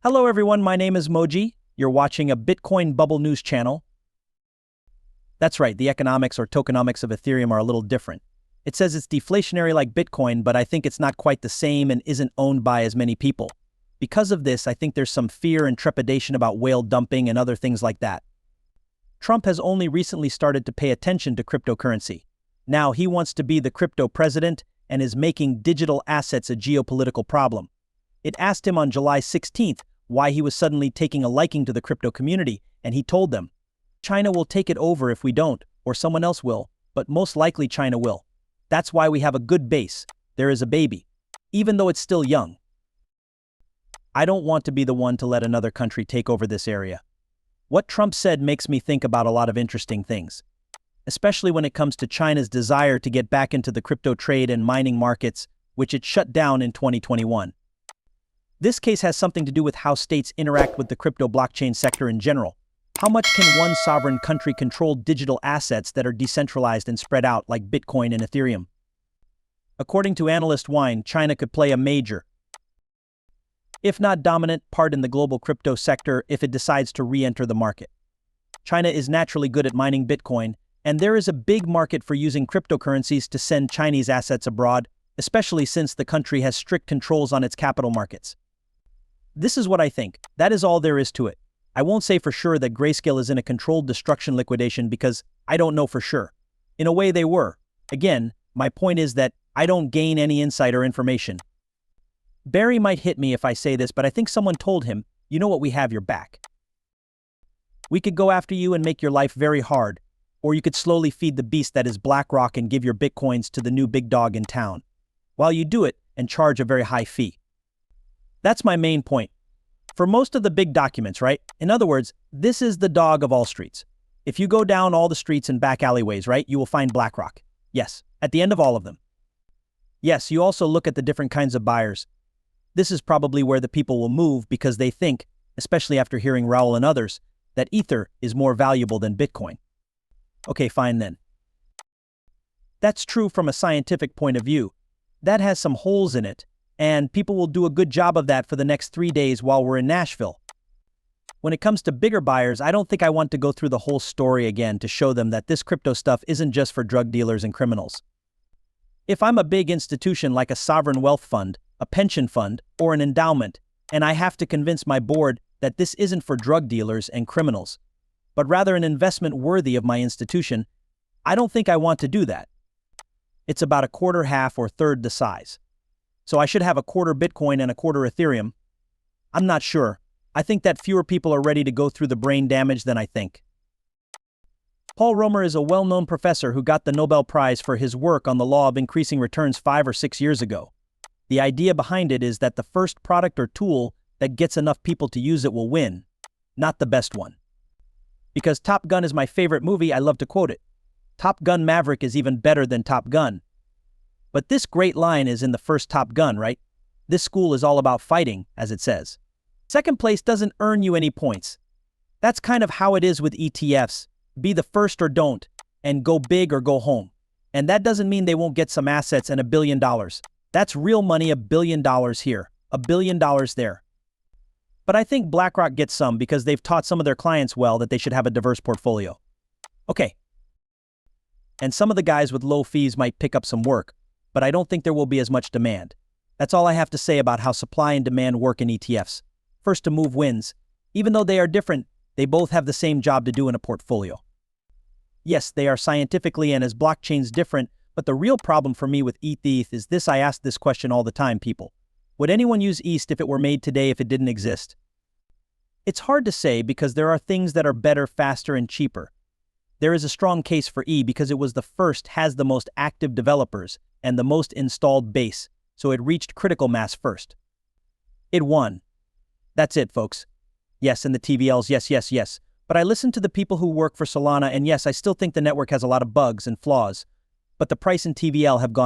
Hello everyone, my name is Moji. You're watching a Bitcoin bubble news channel. That's right, the economics or tokenomics of Ethereum are a little different. It says it's deflationary like Bitcoin, but I think it's not quite the same and isn't owned by as many people. Because of this, I think there's some fear and trepidation about whale dumping and other things like that. Trump has only recently started to pay attention to cryptocurrency. Now he wants to be the crypto president and is making digital assets a geopolitical problem. It asked him on July 16th why he was suddenly taking a liking to the crypto community, and he told them, China will take it over if we don't, or someone else will, but most likely China will. That's why we have a good base. There is a baby, even though it's still young. I don't want to be the one to let another country take over this area. What Trump said makes me think about a lot of interesting things, especially when it comes to China's desire to get back into the crypto trade and mining markets, which it shut down in 2021. This case has something to do with how states interact with the crypto blockchain sector in general. How much can one sovereign country control digital assets that are decentralized and spread out like Bitcoin and Ethereum? According to analyst Wine, China could play a major, if not dominant, part in the global crypto sector if it decides to re-enter the market. China is naturally good at mining Bitcoin, and there is a big market for using cryptocurrencies to send Chinese assets abroad, especially since the country has strict controls on its capital markets. This is what I think. That is all there is to it. I won't say for sure that Grayscale is in a controlled destruction liquidation because I don't know for sure. In a way they were. Again, my point is that I don't gain any insider information. Barry might hit me if I say this, but I think someone told him, you know what, we have your back. We could go after you and make your life very hard, or you could slowly feed the beast that is BlackRock and give your Bitcoins to the new big dog in town, while you do it and charge a very high fee. That's my main point. For most of the big documents, right? In other words, this is the dog of all streets. If you go down all the streets and back alleyways, right, you will find BlackRock. Yes, at the end of all of them. Yes, you also look at the different kinds of buyers. This is probably where the people will move because they think, especially after hearing Raul and others, that Ether is more valuable than Bitcoin. Okay, fine then. That's true from a scientific point of view. That has some holes in it, and people will do a good job of that for the next 3 days while we're in Nashville. When it comes to bigger buyers, I don't think I want to go through the whole story again to show them that this crypto stuff isn't just for drug dealers and criminals. If I'm a big institution like a sovereign wealth fund, a pension fund, or an endowment, and I have to convince my board that this isn't for drug dealers and criminals, but rather an investment worthy of my institution, I don't think I want to do that. It's about a quarter, half, or third the size. So I should have a quarter Bitcoin and a quarter Ethereum. I'm not sure. I think that fewer people are ready to go through the brain damage than I think. Paul Romer is a well-known professor who got the Nobel Prize for his work on the law of increasing returns 5 or 6 years ago. The idea behind it is that the first product or tool that gets enough people to use it will win, not the best one. Because Top Gun is my favorite movie, I love to quote it. Top Gun Maverick is even better than Top Gun. But this great line is in the first Top Gun, right? This school is all about fighting, as it says. Second place doesn't earn you any points. That's kind of how it is with ETFs. Be the first or don't, and go big or go home. And that doesn't mean they won't get some assets and $1 billion. That's real money, $1 billion here, $1 billion there. But I think BlackRock gets some because they've taught some of their clients well that they should have a diverse portfolio. Okay. And some of the guys with low fees might pick up some work, but I don't think there will be as much demand. That's all I have to say about how supply and demand work in ETFs. First to move wins. Even though they are different, they both have the same job to do in a portfolio. Yes, they are scientifically and as blockchains different, but the real problem for me with ETH is this. I ask this question all the time, people. Would anyone use ETH if it were made today if it didn't exist? It's hard to say because there are things that are better, faster, and cheaper. There is a strong case for E because it was the first, has the most active developers, and the most installed base, so it reached critical mass first. It won. That's it, folks. Yes, and the TVLs, yes. But I listen to the people who work for Solana, and yes, I still think the network has a lot of bugs and flaws, but the price and TVL have gone